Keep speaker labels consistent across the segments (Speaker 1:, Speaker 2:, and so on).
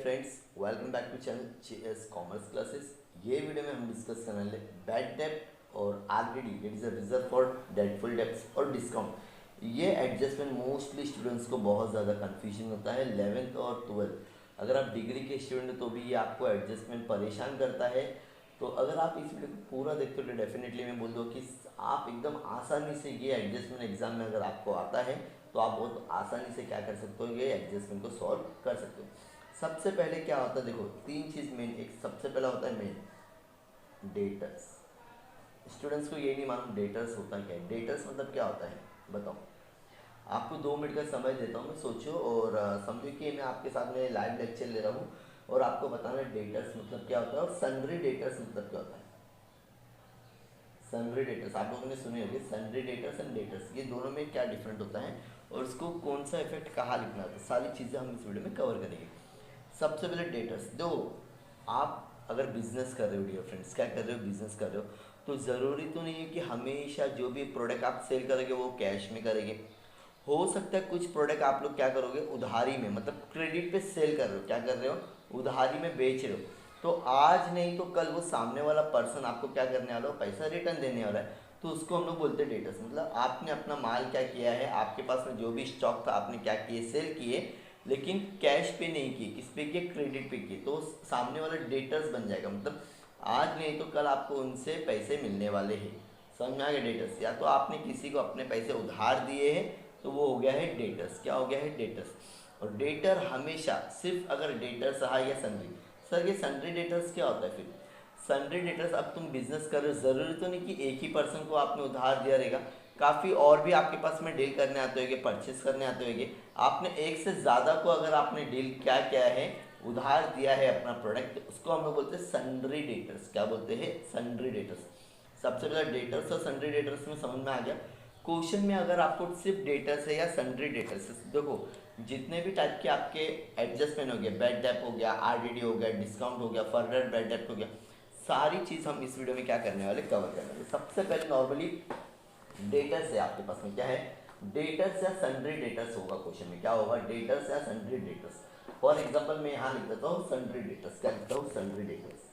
Speaker 1: Friends, welcome back to channel GS commerce classes. ये video में हम डिस्कस करने वाले बैड डेब्ट और RDD, that is a reserve for doubtful debts और डिस्काउंट। ये एडजस्टमेंट मोस्टली स्टूडेंट्स को बहुत ज़्यादा कंफ्यूजन होता है 11th और 12th। अगर आप डिग्री के स्टूडेंट हैं तो भी ये आपको एडजस्टमेंट परेशान करता है। तो अगर आप इस वीडियो को पूरा देखते हो तो डेफिनेटली मैं बोल दूँ कि आप एकदम आसानी से ये एडजस्टमेंट एग्जाम में अगर आपको आता है तो आप बहुत आसानी से क्या कर सकते हो, ये एडजस्टमेंट को सॉल्व कर सकते हो। सबसे पहले क्या होता है, देखो तीन चीज़ मेन। एक सबसे पहला होता है मेन डेटर्स। स्टूडेंट्स को ये नहीं मालूम डेटर्स होता क्या है। डेटर्स मतलब क्या होता है बताओ। आपको 2 मिनट का समय देता हूँ, मैं सोचो और समझो कि मैं आपके साथ में लाइव लेक्चर ले रहा हूँ और आपको बताना है डेटर्स मतलब क्या होता है और सन्ड्री डेटर्स मतलब क्या होता है। सन्ड्री डेटर्स आप लोगों ने सुने होंगे, सन्ड्री डेटर्स एंड डेटर्स, ये दोनों में क्या डिफरेंट होता है और उसको कौन सा इफेक्ट कहाँ लिखना होता है, सारी चीज़ें हम इस वीडियो में कवर करेंगे। सबसे पहले डेटर्स दो। आप अगर बिजनेस कर रहे हो डियर फ्रेंड्स, क्या कर रहे हो, बिजनेस कर रहे हो, तो ज़रूरी तो नहीं है कि हमेशा जो भी प्रोडक्ट आप सेल करोगे वो कैश में करेंगे। हो सकता है कुछ प्रोडक्ट आप लोग क्या करोगे उधारी में, मतलब क्रेडिट पे सेल कर रहे हो, क्या कर रहे हो उधारी में बेच रहे हो। तो आज नहीं तो कल वो सामने वाला पर्सन आपको क्या करने वाला हो, पैसा रिटर्न देने वाला है। तो उसको हम लोग बोलते हैं डेटर्स। मतलब आपने अपना माल क्या किया है, आपके पास में जो भी स्टॉक था आपने क्या किए, सेल किए, लेकिन कैश पे नहीं किए, किस पे किए, क्रेडिट पे किए। तो सामने वाला डेटर्स बन जाएगा। मतलब आज नहीं तो कल आपको उनसे पैसे मिलने वाले हैं। समझ में आ गया डेटर्स। या तो आपने किसी को अपने पैसे उधार दिए हैं तो वो हो गया है डेटर्स। क्या हो गया है डेटर्स। और डेटर हमेशा सिर्फ अगर डेटर्स रहा या सन्ड्री। सर ये सन्ड्री डेटर्स क्या होता है फिर। सन्ड्री डेटर्स, अब तुम बिजनेस कर रहे हो, ज़रूरी तो नहीं कि एक ही पर्सन को आपने उधार दिया रहेगा। काफ़ी और भी आपके पास में डील करने आते होंगे, परचेस करने आते होंगे। आपने एक से ज़्यादा को अगर आपने डील क्या किया है, उधार दिया है अपना प्रोडक्ट, उसको हम लोग बोलते हैं सन्ड्री डेटर्स। क्या बोलते हैं, सन्ड्री डेटर्स। सबसे पहले डेटर्स और सन्ड्री डेटर्स में समझ में आ गया। क्वेश्चन में अगर आपको सिर्फ डेटर्स है या सन्ड्री डेटर्स, देखो जितने भी टाइप के आपके एडजस्टमेंट हो गया, बैड डेप हो गया, आरडीडी हो गया, डिस्काउंट हो गया, फर्दर बैड डेप हो गया, सारी चीज़ हम इस वीडियो में क्या करने वाले, कवर करने वाले। सबसे पहले नॉर्मली डेटर्स है आपके पास में, क्या है डेटर्स या सन्ड्री डेटर्स होगा। क्वेश्चन में क्या होगा, डेटर्स या सन्ड्री डेटर्स। फॉर एग्जाम्पल मैं यहाँ लिख देता हूँ सन्ड्री डेटर्स। क्या लिखता हूँ, सन्ड्री डेटर्स।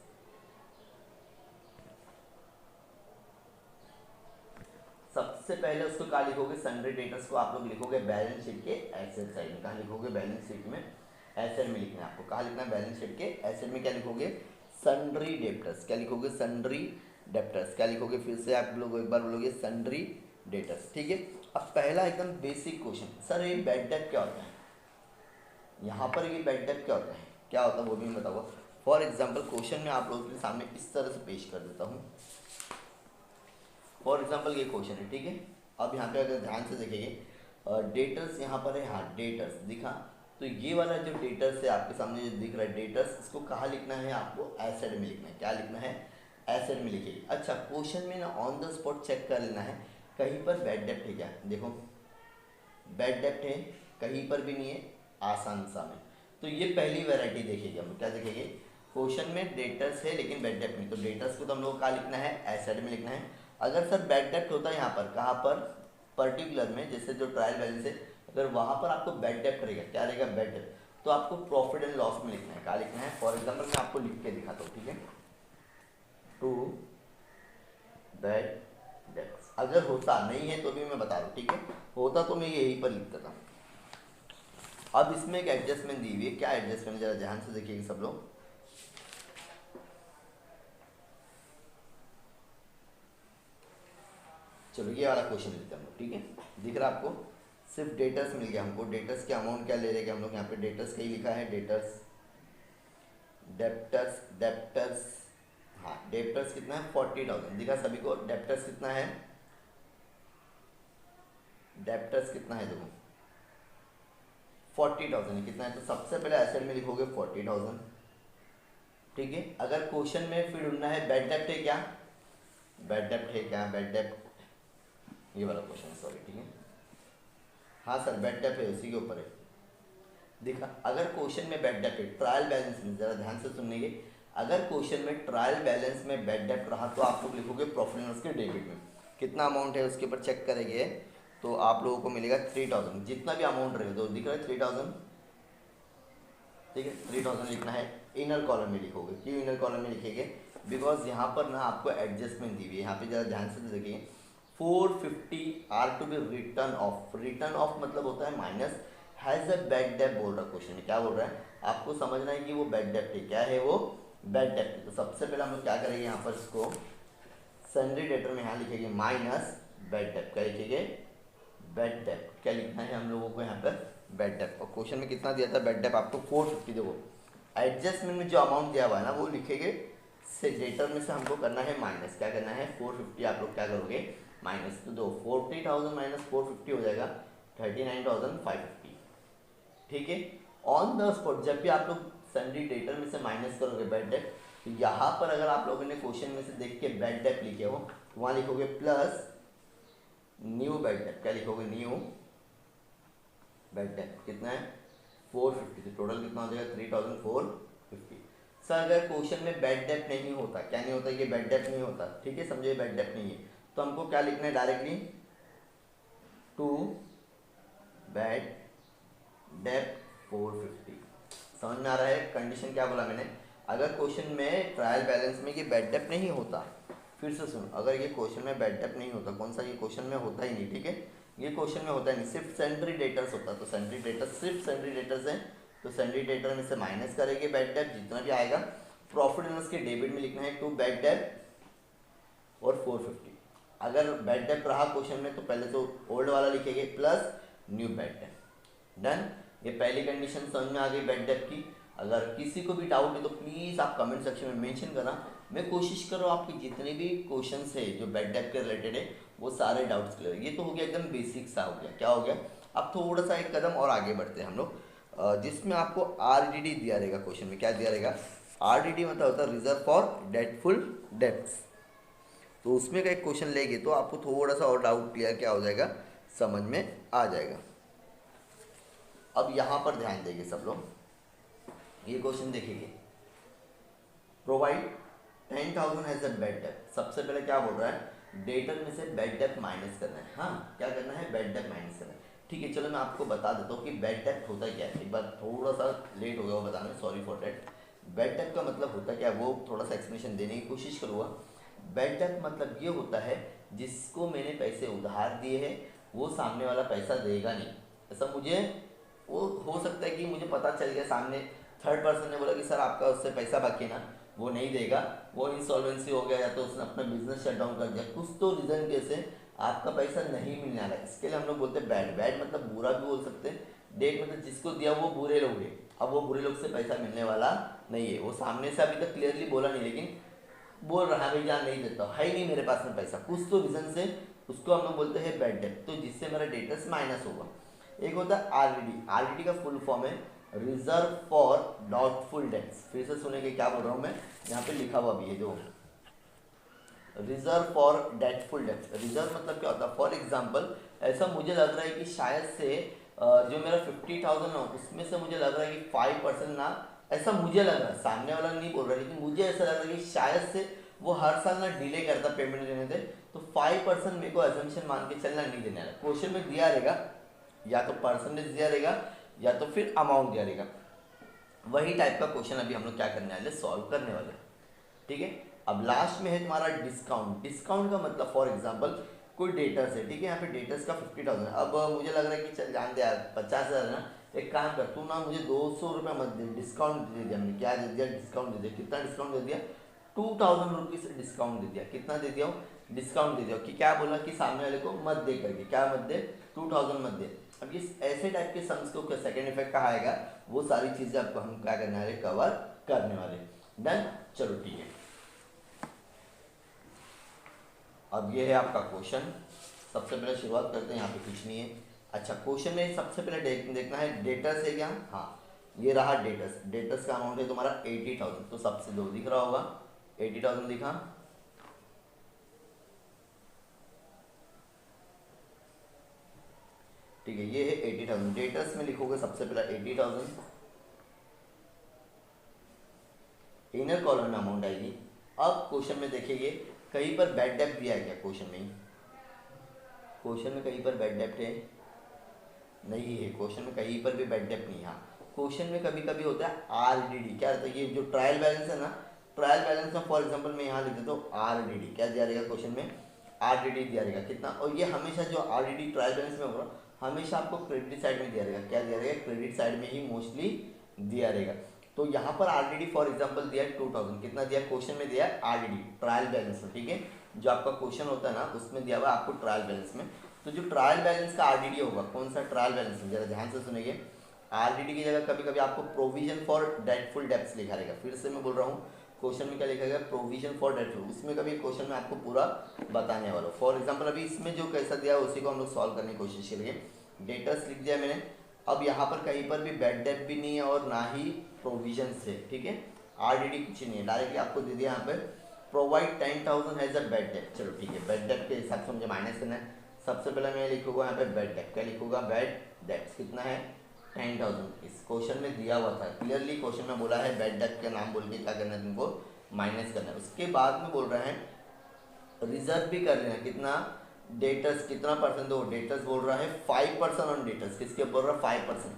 Speaker 1: सबसे पहले उसको कहाँ लिखोगे, सन्ड्री डेटर्स को आप लोग लिखोगे बैलेंस शीट के एसेट साइड में। कहाँ लिखोगे, बैलेंस शीट में एसेट में लिखना है आपको। कहाँ लिखना है, बैलेंस शीट के एसेट में क्या लिखोगे, सन्ड्री डेटर्स। क्या लिखोगे, सन्ड्री डेटर्स। क्या लिखोगे, फिर से आप लोग एक बार बोलोगे सन्ड्री डेटर्स। ठीक है। अब पहला एकदम बेसिक क्वेश्चन, सर ये बैड डेट क्या होता है, यहाँ पर ये बैड डेट क्या होता है, क्या होता है वो भी मैं बताऊँगा। फॉर एग्जाम्पल क्वेश्चन में आप लोगों के सामने इस तरह से पेश कर देता हूँ। फॉर एग्जाम्पल ये क्वेश्चन है, ठीक है। अब यहाँ पे अगर ध्यान से देखेंगे, डेटर्स यहाँ पर है, हाँ डेटर्स दिखा। तो ये वाला जो डेटर्स है आपके सामने जो दिख रहा है डेटर्स, इसको कहाँ लिखना है आपको, एसेट में लिखना है। क्या लिखना है, एसेट में लिखिए। अच्छा क्वेश्चन में ना ऑन द स्पॉट चेक कर लेना है कहीं पर बैड डेप्ट है क्या। देखो बैड डेप्ट है, कहीं पर भी नहीं है, आसान सा में। तो ये पहली वैरायटी देखेंगे हम। क्या देखेंगे, क्वेश्चन में डेटर्स है लेकिन बैड डेप्ट नहीं, तो डेटर्स को तो हम लोग कहाँ लिखना है, एसेट में लिखना है। अगर सर बैड डेप्ट होता है यहाँ पर, कहाँ पर, पर्टिकुलर में, जैसे जो ट्रायल बैलेंस है, अगर वहाँ पर आपको बैड डेप्ट रहेगा, क्या रहेगा, बैड डेप्ट, तो आपको प्रॉफिट एंड लॉस में लिखना है। क्या लिखना है, फॉर एग्जाम्पल मैं आपको लिख के दिखाता हूँ, ठीक है। टू बैड डेप्ट अगर होता, नहीं है तो भी मैं बता रहा हूँ, ठीक है। होता तो मैं यहीं पर लिख देता हूँ। अब इसमें एक एडजस्टमेंट दी हुई है। क्या एडजस्टमेंट, जरा ध्यान से देखिएगा सब लोग। चलो ये वाला क्वेश्चन लेते हैं हम लोग, ठीक है। दिख रहा है आपको, सिर्फ डेटर्स मिल गया हमको। डेटर्स के अमाउंट क्या ले रहे हैं हम लोग, यहाँ पे डेटर्स का ही लिखा है, डेटर्स डेप्टर्स डेप्टर्स, हाँ डेप्टर्स कितना है, 40,000 दिखा सभी को। डेप्टर्स कितना है, डेप्टर्स कितना है देखो 40,000 है, कितना है। तो सबसे पहले एसेट में लिखोगे 40,000, ठीक है। अगर क्वेश्चन में फिर ढूंढना है बैड डेप्ट है क्या, बैड डेप्ट है क्या, बैड डेप्ट, ये वाला क्वेश्चन है, सॉरी, ठीक है। हाँ सर बैड डेप्ट है, उसी के ऊपर है। देखा, अगर क्वेश्चन में बैड डेप्ट है, ट्रायल बैलेंस में, जरा ध्यान से सुनिए, अगर क्वेश्चन में ट्रायल बैलेंस में बैड डेप्ट रहा तो आप लोग लिखोगे प्रॉफिट एंड लॉस के डेबिट में। कितना अमाउंट है उसके ऊपर चेक करेंगे तो आप लोगों को मिलेगा 3,000। जितना भी अमाउंट रहेगा, तो दिख रहा है 3,000, ठीक है 3000 लिखना है। इनर कॉलम में लिखोगे, क्यों इनर कॉलम में लिखेंगे, बिकॉज यहाँ पर ना आपको एडजस्टमेंट दी हुई है, यहाँ पे ज़रा ध्यान से देखिए 450 are to be written off. Written off मतलब होता है minus, has a bad debt बोल रहा क्वेश्चन में, क्या बोल रहा है आपको समझना है कि वो बैड डेप है, क्या है वो बैड डेप। तो सबसे पहले हम लोग क्या करेंगे, यहाँ पर इसको सन्ड्री डेटर में यहाँ लिखेंगे माइनस बैड डेप, क्या लिखेंगे बैड डेप, क्या लिखना है हम लोगों को यहाँ पर बैड डेप। और क्वेश्चन में कितना दिया था बैड डेप आपको 450, देखो एडजस्टमेंट में जो अमाउंट दिया हुआ है ना वो लिखेंगे, से डेटर में से हमको करना है माइनस, क्या करना है 450 आप लोग क्या करोगे माइनस, तो दो 40,000 माइनस 450 हो जाएगा 39,550, ठीक है। ऑन द स्पॉट जब भी आप लोग सन्ड्री डेटर में से माइनस करोगे बैड डेप, तो यहाँ पर अगर आप लोगों ने क्वेश्चन में से देख के बैड डेप लिखे हो तो वहाँ लिखोगे प्लस न्यू बैड डेप, क्या लिखोगे न्यू बैड डेप, कितना है 450, तो टोटल कितना हो जाएगा 3,450। सर अगर क्वेश्चन में बैड डेप नहीं होता, क्या नहीं होता, ये बैड डेप नहीं होता, ठीक है समझो ये बैड डेप नहीं है, तो हमको क्या लिखना है डायरेक्टली टू बैड डेप 450। समझ में आ रहा है कंडीशन क्या बोला मैंने, अगर क्वेश्चन में ट्रायल बैलेंस में ये बैड डेप नहीं होता, फिर से सुनो, अगर ये क्वेश्चन में बैड डेप नहीं होता, कौन सा ये क्वेश्चन में होता ही नहीं, ठीक है ये क्वेश्चन में होता है नहीं, सिर्फ सन्ड्री डेटर्स होता, तो सन्ड्री डेटर्स सिर्फ सन्ड्री डेटर्स हैं, तो सन्ड्री डेटर में से माइनस करेंगे बैड डेप जितना भी आएगा, प्रॉफिट एंड लॉस के डेबिट में लिखना है टू बैड डेप और 450। अगर बैड डेप रहा क्वेश्चन में तो पहले तो ओल्ड वाला लिखेंगे plus new bad debt. Done, ये पहली कंडीशन समझ में आ गई बैड डेप की। अगर किसी को भी डाउट है तो प्लीज़ आप कमेंट सेक्शन में मेंशन करना, मैं कोशिश करूँ आपके जितने भी क्वेश्चंस है जो बैड डेप के रिलेटेड है वो सारे डाउट्स क्लियर। ये तो हो गया एकदम बेसिक सा हो गया, क्या हो गया। अब थोड़ा सा एक कदम और आगे बढ़ते हैं हम लोग, जिसमें आपको आरडीडी दिया रहेगा क्वेश्चन में, क्या दिया रहेगा आरडीडी मतलब होता है रिजर्व फॉर डेटफुल डेट्स, तो उसमें का एक क्वेश्चन लेंगे तो आपको थोड़ा सा और डाउट क्लियर क्या हो जाएगा समझ में आ जाएगा। अब यहाँ पर ध्यान देंगे सब लोग, ये क्वेश्चन देखेंगे provide 10,000 has a bad Depp. सबसे पहले क्या बोल रहा है डेटर में से बैड डेप माइनस करना है, हाँ क्या करना है बैड डेप माइनस करना है, ठीक है। चलो मैं आपको बता देता हूँ कि बैड डेप होता क्या है, एक बार थोड़ा सा लेट हो गया वो बताने, sorry for debt. Bad debt का मतलब होता क्या है वो थोड़ा सा एक्सप्लेनेशन देने की कोशिश करूँगा। बैड डेप मतलब ये होता है जिसको मैंने पैसे उधार दिए हैं वो सामने वाला पैसा देगा नहीं, ऐसा मुझे वो हो सकता है कि मुझे पता चल गया, सामने थर्ड पर्सन ने बोला कि सर आपका उससे पैसा बाकी ना, वो नहीं देगा, वो इंसॉल्वेंसी हो गया या तो उसने अपना बिजनेस शट डाउन कर दिया, कुछ तो रीज़न कैसे आपका पैसा नहीं मिलने वाला है, इसके लिए हम लोग बोलते हैं बैड। बैड मतलब बुरा भी बोल सकते हैं, डेट मतलब जिसको दिया वो बुरे लोग हैं, अब वो बुरे लोग से पैसा मिलने वाला नहीं है, वो सामने से अभी तक क्लियरली बोला नहीं लेकिन बोल रहा है भैया नहीं देता है ही नहीं मेरे पास में पैसा, कुछ तो रीज़न से उसको हम लोग बोलते हैं बैड डेट, तो जिससे मेरा डेटर्स माइनस होगा। एक होता है आरडीडी, आरडीडी का फुल फॉर्म है रिजर्व फॉर डाउटफुल डेट्स। फिर से सुनेंगे क्या बोल रहा हूँ मैं, यहाँ पे लिखा हुआ भी है जो रिजर्व फॉर डेटफुल डेट्स। रिजर्व मतलब क्या होता है, फॉर एग्जाम्पल ऐसा मुझे लग रहा है कि शायद से जो मेरा 50,000 हो उसमें से मुझे लग रहा है कि 5% ना, ऐसा मुझे लग रहा है, सामने वाला नहीं बोल रहा लेकिन मुझे ऐसा लग रहा है कि शायद से वो हर साल ना डिले करता पेमेंट देने से, तो 5% मेरे को एजम्पशन मान के चलना नहीं देने वाला। क्वेश्चन में दिया रहेगा या तो परसेंटेज दिया रहेगा या तो फिर अमाउंट दिया रहेगा, वही टाइप का क्वेश्चन अभी हम लोग क्या करने वाले सॉल्व करने वाले, ठीक है। अब लास्ट में है तुम्हारा डिस्काउंट। डिस्काउंट का मतलब फॉर एग्जांपल कोई डेटर्स है, ठीक है, यहाँ पे डेटर्स का 50,000, अब मुझे लग रहा है कि चल जान दे यार 50,000 ना, एक काम कर तू ना मुझे 200 रुपये मत दे, डिस्काउंट दे दिया मैंने, क्या दे दिया डिस्काउंट दे दिया, कितना डिस्काउंट दे दिया 2,000 रुपीज़ डिस्काउंट दे दिया, कितना दे दिया डिस्काउंट दे दिया, कि क्या बोला कि सामने वाले को मत दे करके, क्या मत दे 2,000 मत दे। अब ये ऐसे टाइप के सम्स को सेकंड इफेक्ट कहा आएगा, वो सारी चीज़ें आपको हम क्या करने वाले कवर करने वाले। डन, चलो ठीक है। अब ये है आपका क्वेश्चन, सबसे पहले शुरुआत करते हैं, यहाँ पे कुछ नहीं है। अच्छा क्वेश्चन में सबसे पहले देखना है डेटर्स है क्या, हाँ ये रहा डेटर्स, डेटर्स का अमाउंट है तुम्हारा 80,000, तो सबसे दो दिख रहा होगा 80,000 दिखा, ठीक है, ये है 80,000। डेटर्स में लिखोगे सबसे पहले 80,000, इनर कॉलम में अमाउंट आएगी। अब क्वेश्चन में देखिए कहीं पर बैड डेप्ट दिया है क्या, क्वेश्चन में कहीं पर बैड डेप्ट है नहीं है, क्वेश्चन में कहीं पर भी बैड डेप्ट नहीं है। क्वेश्चन में कभी कभी होता है आरडीडी। क्या रहता है? ये जो ट्रायल बैलेंस है ना, ट्रायल बैलेंस में फॉर एग्जांपल मैं यहाँ लिख देता हूँ आरडीडी। क्या दिया रहेगा क्वेश्चन में? आरडीडी दिया रहेगा कितना। और ये हमेशा जो आरडीडी ट्रायल बैलेंस में होगा हमेशा आपको क्रेडिट साइड में दिया रहेगा। क्या दिया रहेगा? क्रेडिट साइड में ही मोस्टली दिया रहेगा। तो यहाँ पर आरडीडी फॉर एग्जांपल दिया है 2000। कितना दिया? क्वेश्चन में दिया है आरडीडी ट्रायल बैलेंस में। ठीक है, जो आपका क्वेश्चन होता है ना उसमें दिया हुआ आपको ट्रायल बैलेंस में। तो जो ट्रायल बैलेंस का आरडीडी होगा, कौन सा ट्रायल बैलेंस है, जरा ध्यान से सुनिए। आरडीडी की जगह कभी कभी आपको प्रोविजन फॉर डेटफुल डेब्ट्स लिखा रहेगा। फिर से मैं बोल रहा हूँ, क्वेश्चन में क्या लिखा गया? Provision for doubtful. उसमें कभी क्वेश्चन में आपको पूरा बताने वाला हूँ। फॉर एग्जांपल अभी इसमें जो कैसा दिया है उसी को हम लोग सॉल्व करने की कोशिश करेंगे। डेटर्स लिख दिया मैंने। अब यहाँ पर कहीं पर भी बैड डेट भी नहीं है और ना ही प्रोविजन है। ठीक है, आरडीडी कुछ नहीं है, डायरेक्टली आपको दे दिया यहाँ पे provide 10,000 has a bad debt. चलो ठीक है, बैड डेट के हिसाब से मुझे माइनस करना है। सबसे पहले मैं लिखूंगा यहाँ पे बैड डेट। क्या लिखूंगा? बैड डेट्स कितना है? 10,000। इस क्वेश्चन में दिया हुआ था क्लियरली, क्वेश्चन में बोला है बैड डेट का नाम बोल के क्या करना है तुमको? माइनस करना है। उसके बाद में बोल रहे हैं रिजर्व भी कर लेना। कितना? डेटर्स कितना परसेंट? दो डेटर्स बोल रहा है 5% ऑन डेटर्स। किसके ऊपर बोल रहा है? 5%।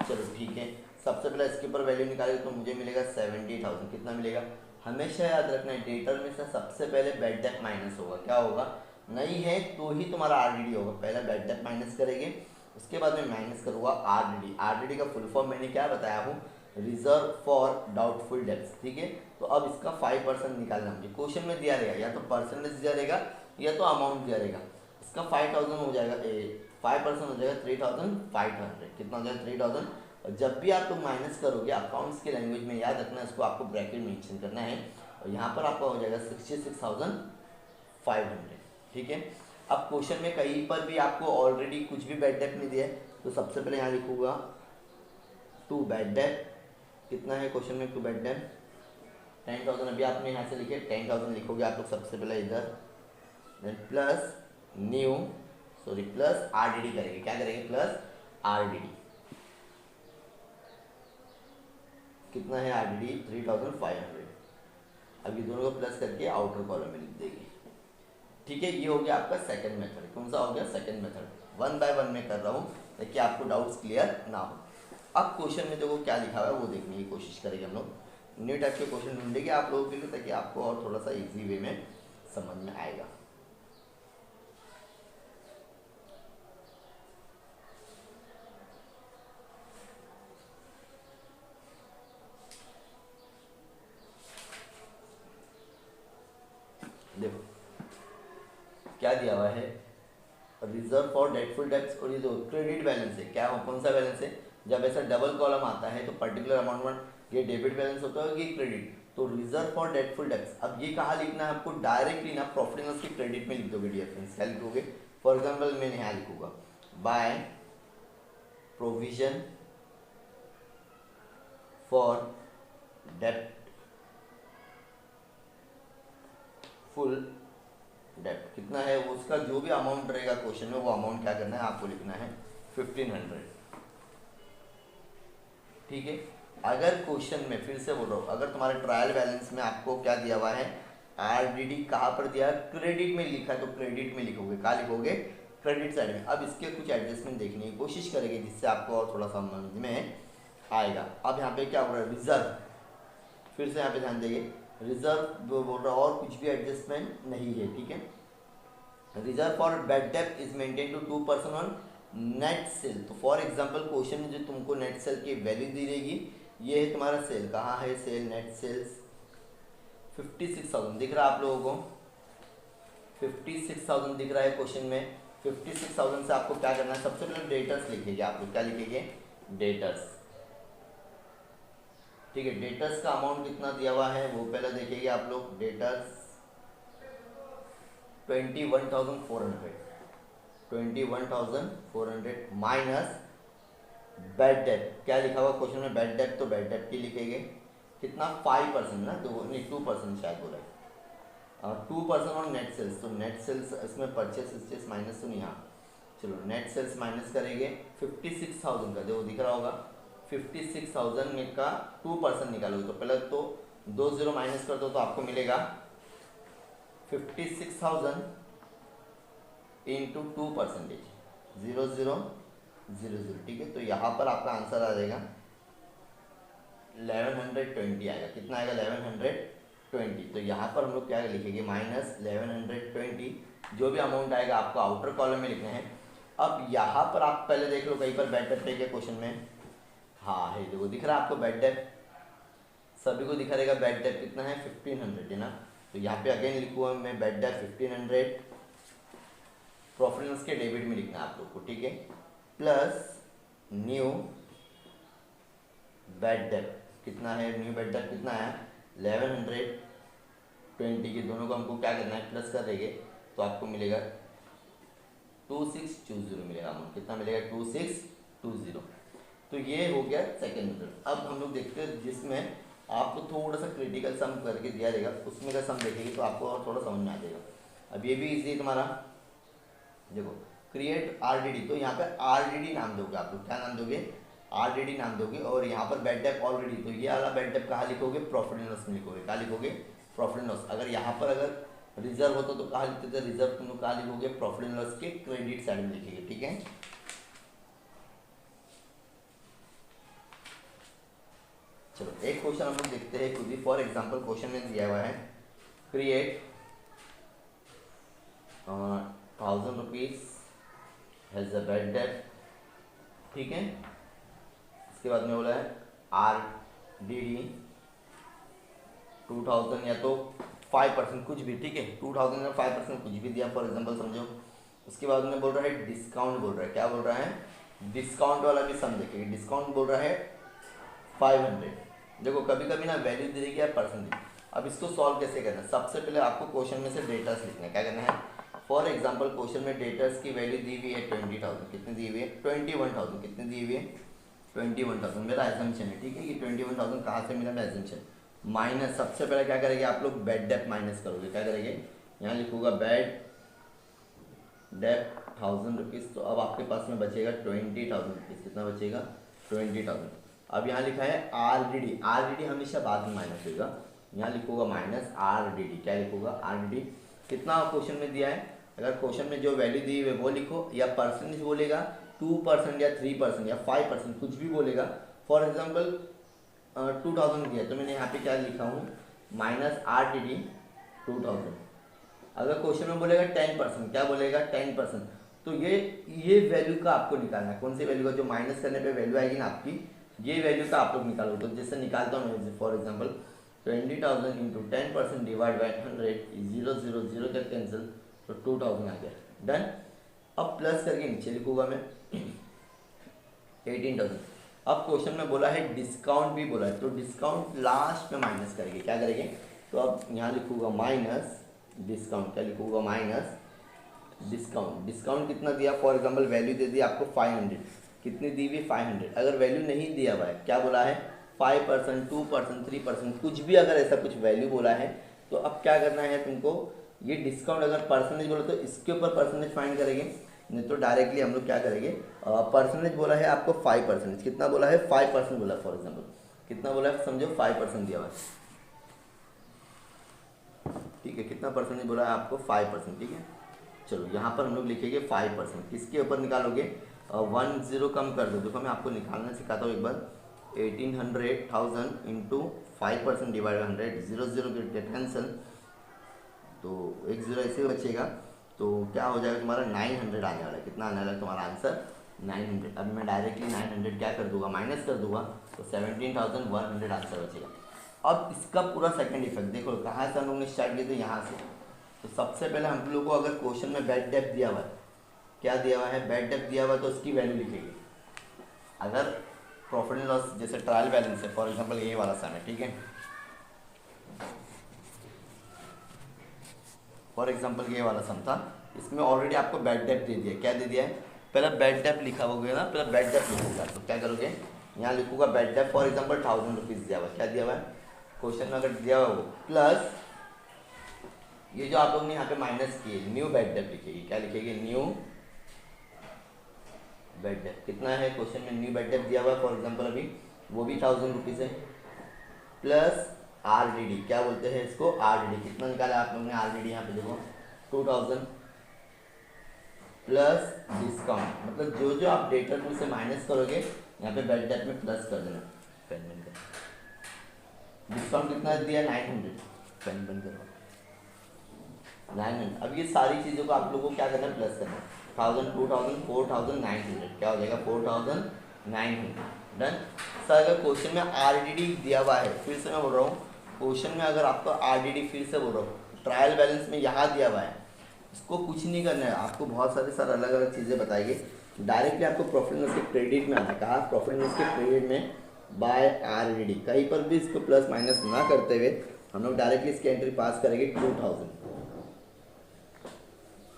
Speaker 1: चलो ठीक है, सबसे पहले इसके ऊपर वैल्यू निकाले तो मुझे मिलेगा 70,000। कितना मिलेगा? हमेशा याद रखना है डेटर में से सबसे पहले बैड डेट माइनस होगा। क्या होगा? नहीं है तो ही तुम्हारा आरडीडी होगा। पहले बैड डेट माइनस करेंगे, उसके बाद में माइनस करूँगा आरडीडी। आरडीडी का फुल फॉर्म मैंने क्या बताया हूँ? Reserve for doubtful debts. ठीक है, तो अब इसका 5% निकालना मुझे। क्वेश्चन में दिया रहेगा, या तो परसेंटेज दिया रहेगा या तो अमाउंट दिया रहेगा। इसका 5,000 हो जाएगा, 5% हो जाएगा 3,500। कितना हो जाएगा? 3,000। और जब भी आप लोग माइनस करोगे अकाउंट्स के लैंग्वेज में याद रखना इसको, आपको ब्रैकेट मेंशन करना है। और यहाँ पर आपका हो जाएगा 66,500। ठीक है, अब क्वेश्चन में कहीं पर भी आपको ऑलरेडी कुछ भी बैड डेट नहीं दिया है तो सबसे पहले यहाँ लिखूंगा 2 बैड डेट। कितना है क्वेश्चन में? 2 बैड डेट 10,000। अभी आपने यहाँ से लिखे 10,000 लिखोगे आप लोग सबसे पहले इधर, then plus new plus RDD करेंगे। क्या करेंगे? Plus RDD. कितना है आरडीडी? 3,500। अभी दोनों को प्लस करके आउटर कॉलम में लिख देंगे। ठीक है, ये हो गया आपका सेकंड मेथड। कौन सा हो गया? Second method. 1 बाय 1 में कर रहा हूँ ताकि आपको डाउट्स क्लियर ना हो। अब क्वेश्चन में देखो क्या लिखा हुआ है वो देखने की कोशिश करेंगे हम लोग। न्यू टाइप के क्वेश्चन ढूंढेंगे आप लोगों के लिए ताकि आपको और थोड़ा सा इजी वे में समझ में आएगा। देखो क्या दिया हुआ है? Reserve for doubtful debts. और ये जो क्रेडिट बैलेंस है, क्या हो? कौन सा बैलेंस है? जब ऐसा डबल कॉलम आता है तो पर्टिकुलर अमाउंट में ये डेबिट बैलेंस होता है, ये क्रेडिट। तो रिजर्व फॉर डेटफुल डेब्ट्स। अब ये कहाँ लिखना है आपको? डायरेक्टली ना प्रॉफिट एंड लॉस की क्रेडिट में लिख दोगे डियर फ्रेंड्स। क्या लिखोगे? फॉर एग्जाम्पल मैं यहाँ लिखूंगा by provision for doubtful debt. कितना है वो? उसका जो भी अमाउंट रहेगा क्वेश्चन में वो अमाउंट क्या करना है आपको? लिखना है 1500। ठीक है, अगर क्वेश्चन में फिर से बोल रहा हूँ, अगर तुम्हारे ट्रायल बैलेंस में आपको क्या दिया हुआ है? आरडीडी कहाँ पर दिया? क्रेडिट में लिखा है तो क्रेडिट में लिखोगे। कहाँ लिखोगे? क्रेडिट साइड में। अब इसके कुछ एडजस्टमेंट देखने की कोशिश करेंगे जिससे आपको और थोड़ा सा समझ में आएगा। अब यहाँ पे क्या हो रहा है? रिजर्व। फिर से यहाँ पे ध्यान देंगे, रिजर्व बोल रहा है और कुछ भी एडजस्टमेंट नहीं है। ठीक है, reserve for bad debt is maintain to 2% on net sale. तो फॉर एग्जांपल क्वेश्चन में जो तुमको नेट सेल की वैल्यू दी रहेगी, ये है तुम्हारा सेल। कहाँ है सेल? नेट सेल्स 56,000 दिख रहा है आप लोगों को? 56,000 दिख रहा है क्वेश्चन में। 56,000 से आपको क्या करना है? सबसे पहले डेटर्स लिखेंगे आप लोग। क्या लिखेंगे? डेटर्स। ठीक है, डेटर्स का अमाउंट कितना दिया हुआ है वो पहले देखेंगे आप लोग। Debtors 21,400 minus bad debt. क्या लिखा हुआ क्वेश्चन में? Bad debt. तो बैड डेट की लिखेंगे कितना? 5% ना, तो नहीं 2% शायद बोला है। 2% ऑन नेट सेल्स। तो नेट सेल्स इसमें परचेस माइनस तो नहीं। हाँ चलो, नेट सेल्स माइनस करेंगे 56,000 का। देखो दिख रहा होगा 56,000 में का 2% निकालोगे तो पहले तो 2 0 माइनस कर दो तो आपको मिलेगा 56,000 इंटू 2%, 0 0 0 0। ठीक है, तो यहाँ पर आपका आंसर आ जाएगा 1120 आएगा। कितना आएगा? 1120। तो यहाँ पर हम लोग क्या लिखेंगे? माइनस 1120। जो भी अमाउंट आएगा आपको आउटर कॉलम में लिखना है। अब यहाँ पर आप पहले देख लो कहीं पर बैड डेप्ट है क्या क्वेश्चन में? हाँ है, देखो दिख रहा है आपको बैड डेप्ट, सभी को दिखा रहेगा। बैड डेप्ट कितना है? 1500 है ना। तो यहाँ पे अगेन लिखूँगा मैं बैड डेप्ट 1500। प्रॉफिट एंड लॉस के डेबिट में लिखना है आप लोग को, ठीक है। प्लस न्यू बैड डेप्ट कितना है? न्यू बैड डेप्ट कितना है? 1120 के दोनों को हमको क्या करना है? प्लस कर देंगे तो आपको मिलेगा 2620 मिलेगा अमाउंट। कितना मिलेगा? 2620। तो ये हो गया सेकेंड मेथड। अब हम लोग देखते हैं जिसमें आपको थोड़ा सा क्रिटिकल सम करके दिया रहेगा, उसमें का सम देखेंगे तो आपको और थोड़ा समझ में आ जाएगा। अब ये भी इजी है तुम्हारा, देखो क्रिएट आरडीडी। तो यहाँ पे आरडीडी नाम दोगे आप लोग। क्या नाम दोगे? आरडीडी नाम दोगे। और यहाँ पर बैड डेप्ट ऑलरेडी, तो ये वाला बैड डेप्ट कहाँ लिखोगे? प्रॉफिट एंड लॉस में लिखोगे। कहाँ लिखोगे? Profit and loss. अगर यहाँ पर अगर रिजर्व होता तो कहाँ लिखते थे? रिजर्व तुम लोग कहाँ लिखोगे? प्रॉफिट एंड लॉस के क्रेडिट साइड में लिखेंगे, ठीक है। चलो एक क्वेश्चन हम लोग देखते हैं खुद ही। फॉर एग्जाम्पल क्वेश्चन में दिया हुआ है create 1000 rupees has a bad डेप्ट, ठीक है। इसके बाद में बोला है आर डी डी 2000 या तो 5% कुछ भी, ठीक है। 2000 या 5% कुछ भी दिया फॉर एग्जाम्पल समझो। उसके बाद में बोल रहा है डिस्काउंट, बोल रहा है क्या बोल रहा है? डिस्काउंट वाला भी सम देखेंगे। डिस्काउंट बोल रहा है 500। देखो कभी कभी ना वैल्यू दे देगी या परसेंट। अब इसको सॉल्व कैसे करना है? सबसे पहले आपको क्वेश्चन में से डेटर्स लिखना है। क्या करना है? फॉर एग्जांपल क्वेश्चन में डेटर्स की वैल्यू दी हुई है 20,000। कितनी दी हुई है? 21,000। कितनी दी हुई है? 21,000। मेरा एजम्पशन है, ठीक है। ये 21,000 कहाँ से मिला? मेरा एजम्पशन माइनस। सबसे पहले क्या करेंगे आप लोग? बैड डेप्ट माइनस करोगे। क्या करेंगे? यहाँ लिखूंगा बैड डेप्ट 1000 रुपीज़। तो अब आपके पास में बचेगा 20,000 रुपीज़। कितना बचेगा? 20,000। अब यहाँ लिखा है आरडीडी। आरडीडी हमेशा बाद में माइनस होगा। यहाँ लिखूंगा माइनस आरडीडी। क्या लिखूंगा? आरडीडी। कितना क्वेश्चन में दिया है? अगर क्वेश्चन में जो वैल्यू दी हुई है वो लिखो, या परसेंटेज बोलेगा 2% या 3% या 5% कुछ भी बोलेगा। फॉर एग्जाम्पल 2000 दिया तो मैंने यहाँ पे क्या लिखा हूँ? Minus RDD 2000। अगर क्वेश्चन में बोलेगा 10%, क्या बोलेगा? 10%। तो ये वैल्यू का आपको निकालना है। कौन सी वैल्यू का? जो माइनस करने पे वैल्यू आएगी ना आपकी, ये वैल्यू का आप लोग निकालो। तो जैसे निकालता हूँ मैं, for example 20,000 into 10% divide by 100, 0 0 0 का कैंसिल, तो 2000 आ गया। डन। अब प्लस करके नीचे लिखूंगा मैं 18,000। अब क्वेश्चन में बोला है डिस्काउंट भी बोला है, तो डिस्काउंट लास्ट में माइनस करेंगे। क्या करेंगे? तो अब यहाँ लिखूंगा माइनस डिस्काउंट। क्या लिखूंगा? Minus discount. डिस्काउंट कितना दिया? फॉर एग्जाम्पल वैल्यू दे दी आपको 500। कितनी दी हुई? 500। अगर वैल्यू नहीं दिया हुआ है, क्या बोला है? 5%, 2%, 3% कुछ भी अगर ऐसा कुछ वैल्यू बोला है, तो अब क्या करना है तुमको? ये डिस्काउंट अगर परसेंटेज बोला तो इसके ऊपर परसेंटेज फाइंड करेंगे, नहीं तो डायरेक्टली हम लोग क्या करेंगे? परसेंटेज बोला है आपको 5%। कितना बोला है? 5% बोला। फॉर एग्जाम्पल कितना बोला है? समझो 5% दिया हुआ है, ठीक है। कितना परसेंटेज बोला है आपको? 5%, ठीक है। चलो यहाँ पर हम लोग लिखेंगे 5%। किसके ऊपर निकालोगे? 1 0 कम कर दो। देखो मैं आपको निकालना सिखाता हूँ एक बार। 18,000 इंटू 5% डिवाइड 100, 0 0 गेट कैंसिल, तो 1 0 ऐसे ही बचेगा। तो क्या हो जाएगा तुम्हारा? 900 आने वाला है। कितना आने वाला है तुम्हारा आंसर? 900। अब मैं डायरेक्टली 900 क्या कर दूंगा? माइनस कर दूंगा, तो 17,100 आंसर बचेगा। अब इसका पूरा सेकंड इफेक्ट देखो, कहाँ से हम लोग ने स्टार्ट किया? तो यहाँ से। तो सबसे पहले हम लोग को अगर क्वेश्चन में बैड डेप्ट दिया हुआ है, क्या दिया हुआ है? बैड डेप्ट दिया हुआ है, तो उसकी वैल्यू लिखेंगे। अगर प्रॉफिट एंड लॉस जैसे ट्रायल बैलेंस है, फॉर एग्जांपल ये वाला सम है, ठीक है। फॉर एग्जांपल ये वाला सम था, इसमें ऑलरेडी आपको बैड डेप्ट दे दिया है। क्या दे दिया है? पहले बैड डेप्ट लिखा होगा ना, पहले बैड डेप्ट लिखूंगा। तो क्या करोगे? यहाँ लिखूंगा बैड डेप्ट। फॉर एग्जाम्पल 1000 रुपीज़ दिया हुआ है। क्या दिया हुआ है? क्वेश्चन में अगर दिया हुआ वो प्लस ये जो आप लोग ने यहाँ पे माइनस किए, न्यू बैड डेप्ट लिखेगी। क्या लिखेगी? न्यू बैड डेप्ट। कितना है क्वेश्चन में? न्यू बैड डेप्ट दिया हुआ है फॉर एग्जांपल अभी, वो भी 1000 रुपीज़ है। प्लस आरडीडी, क्या बोलते हैं इसको? आरडीडी। कितना निकाला आप लोग ने? आरडीडी यहाँ पे देखो 2000 प्लस डिस्काउंट। मतलब जो जो आप डेटर टू से माइनस करोगे, यहाँ पे बैड डेप्ट में प्लस कर देना। पेमेंट का डिस्काउंट कितना दिया 900, पेन बंद करो 900। अब ये सारी चीज़ों को आप लोगों को क्या करना है, प्लस करना है, 1000, 2000, 4900, क्या हो जाएगा 4900। डन। सर अगर क्वेश्चन में आरडीडी दिया हुआ है, फिर से मैं बोल रहा हूँ, क्वेश्चन में अगर आपको आरडीडी, फिर से बोल रहा हूँ, ट्रायल बैलेंस में यहाँ दिया हुआ है, इसको कुछ नहीं करना है आपको, बहुत सारे सर अलग अलग चीज़ें बताइए, डायरेक्टली आपको प्रॉफिट एंड लॉस के क्रेडिट में आना है। कहा प्रॉफिट एंड लॉस के क्रेडिट में बाय आरडीडी, कहीं पर भी इसको प्लस माइनस ना करते हुए हम लोग डायरेक्टली इसकी एंट्री पास करेंगे 2000।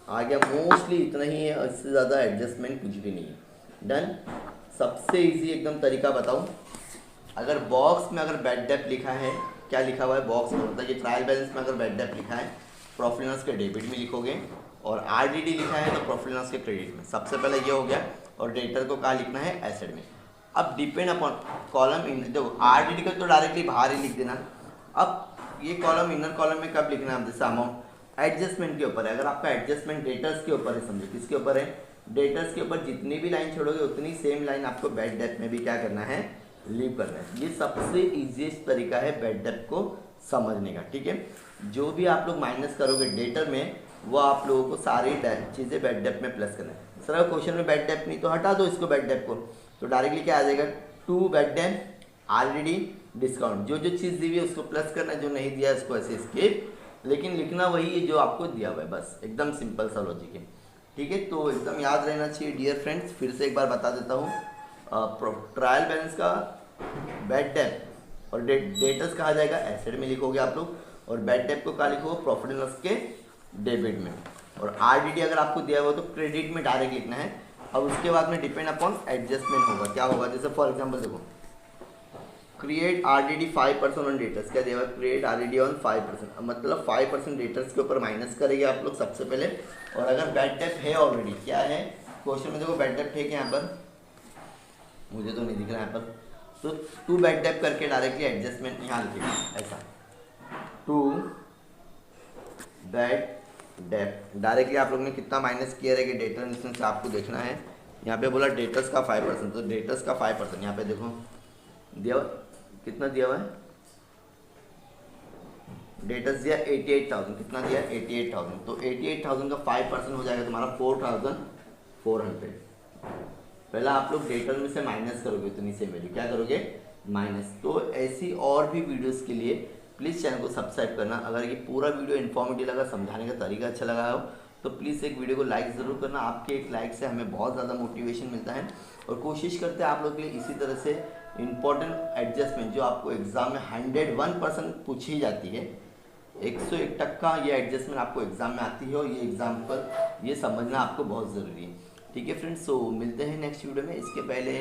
Speaker 1: आ गया, मोस्टली इतना ही है, इससे ज़्यादा एडजस्टमेंट कुछ भी नहीं है। डन। सबसे इजी एकदम तरीका बताऊं, अगर बॉक्स में अगर बैड डेट लिखा है, क्या लिखा हुआ है बॉक्स में, मतलब ये ट्रायल बैलेंस में अगर बैड डेट लिखा है, प्रॉफिट एंड लॉस के डेबिट में लिखोगे, और आरडीडी लिखा है तो प्रॉफिट एंड लॉस के क्रेडिट में। सबसे पहले ये हो गया, और डेटर को कहाँ लिखना है, एसेट में। अब डिपेंड अपॉन कॉलम इन, देखो आरडीडी का तो डायरेक्टली बाहर ही लिख देना। अब ये कॉलम इनर कॉलम में कब लिखना है, जैसे अमाउंट एडजस्टमेंट के ऊपर है, अगर आपका एडजस्टमेंट डेटर्स के ऊपर है, समझो किसके ऊपर है, डेटर्स के ऊपर, जितनी भी लाइन छोड़ोगे उतनी सेम लाइन आपको बैड डेट में भी क्या करना है, लीव करना है। ये सबसे इजीएस्ट तरीका है बैड डेट को समझने का, ठीक है। जो भी आप लोग माइनस करोगे डेटर में, वो आप लोगों को सारी चीज़ें बैड डेट में प्लस करना है। सर क्वेश्चन में बैड डेट नहीं तो हटा दो इसको, बैड डेट को, तो डायरेक्टली क्या आ जाएगा, 2 बैड डेट आरडीडी डिस्काउंट, जो जो चीज़ दी हुई है उसको प्लस करना है, जो नहीं दिया है उसको ऐसे स्किप, लेकिन लिखना वही है जो आपको दिया हुआ है, बस एकदम सिंपल सा लॉजिक है, ठीक है। तो एकदम याद रहना चाहिए डियर फ्रेंड्स। फिर से एक बार बता देता हूँ, ट्रायल बैलेंस का बैड डेट और डेटर्स कहा जाएगा, एसेट में लिखोगे आप लोग, और बैड डेट को कहाँ लिखोगे, प्रॉफिट एंड लॉस के डेबिट में, और आरडीडी अगर आपको दिया हुआ तो क्रेडिट में डायरेक्ट लिखना है। अब उसके बाद में डिपेंड अपॉन एडजस्टमेंट होगा, क्या होगा, जैसे फॉर एग्जांपल देखो, क्रिएट आरडीडी 5% ऑन डेटर्स, क्या देगा, क्रिएट आरडीडी ऑन 5%, मतलब 5% डेटर्स के ऊपर माइनस करेंगे आप लोग सबसे पहले। और अगर बैड डेट है ऑलरेडी, क्या है क्वेश्चन में देखो बैड डेट है क्या, यहाँ पर मुझे तो नहीं दिख रहा है यहाँ पर, तो 2 बैड डेट करके डायरेक्टली एडजस्टमेंट यहाँ लिखेगा, ऐसा 2 बैड डेट, डायरेक्टली आप लोग ने कितना माइनस किया रहेगा डेटर इंस्टेंस से आपको देखना है। यहाँ पे बोला डेटर्स का 5%, तो डेटर्स का 5%, यहाँ पे देखो दिया कितना दिया हुआ है, डेटर्स दिया 88,000, कितना दिया 88,000, तो 88,000 का 5% हो जाएगा तुम्हारा 4,400। पहला आप लोग डेटर में से माइनस करोगे इतनी से वैल्यू, क्या करोगे, माइनस। तो ऐसी और भी वीडियोस के लिए प्लीज़ चैनल को सब्सक्राइब करना। अगर ये पूरा वीडियो इन्फॉर्मेटिव लगा, समझाने का तरीका अच्छा लगा हो, तो प्लीज़ एक वीडियो को लाइक ज़रूर करना। आपके एक लाइक से हमें बहुत ज़्यादा मोटिवेशन मिलता है, और कोशिश करते हैं आप लोग के लिए इसी तरह से इंपॉर्टेंट एडजस्टमेंट जो आपको एग्ज़ाम में 101% पूछी जाती है, 101% ये एडजस्टमेंट आपको एग्ज़ाम में आती है, और ये एग्ज़ाम पर ये समझना आपको बहुत ज़रूरी है, ठीक है फ्रेंड्स। सो मिलते हैं नेक्स्ट वीडियो में। इसके पहले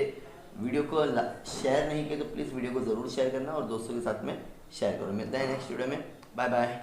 Speaker 1: वीडियो को शेयर नहीं किया तो प्लीज़ वीडियो को ज़रूर शेयर करना, और दोस्तों के साथ में शेयर करो। मिलते हैं नेक्स्ट वीडियो में, बाय बाय।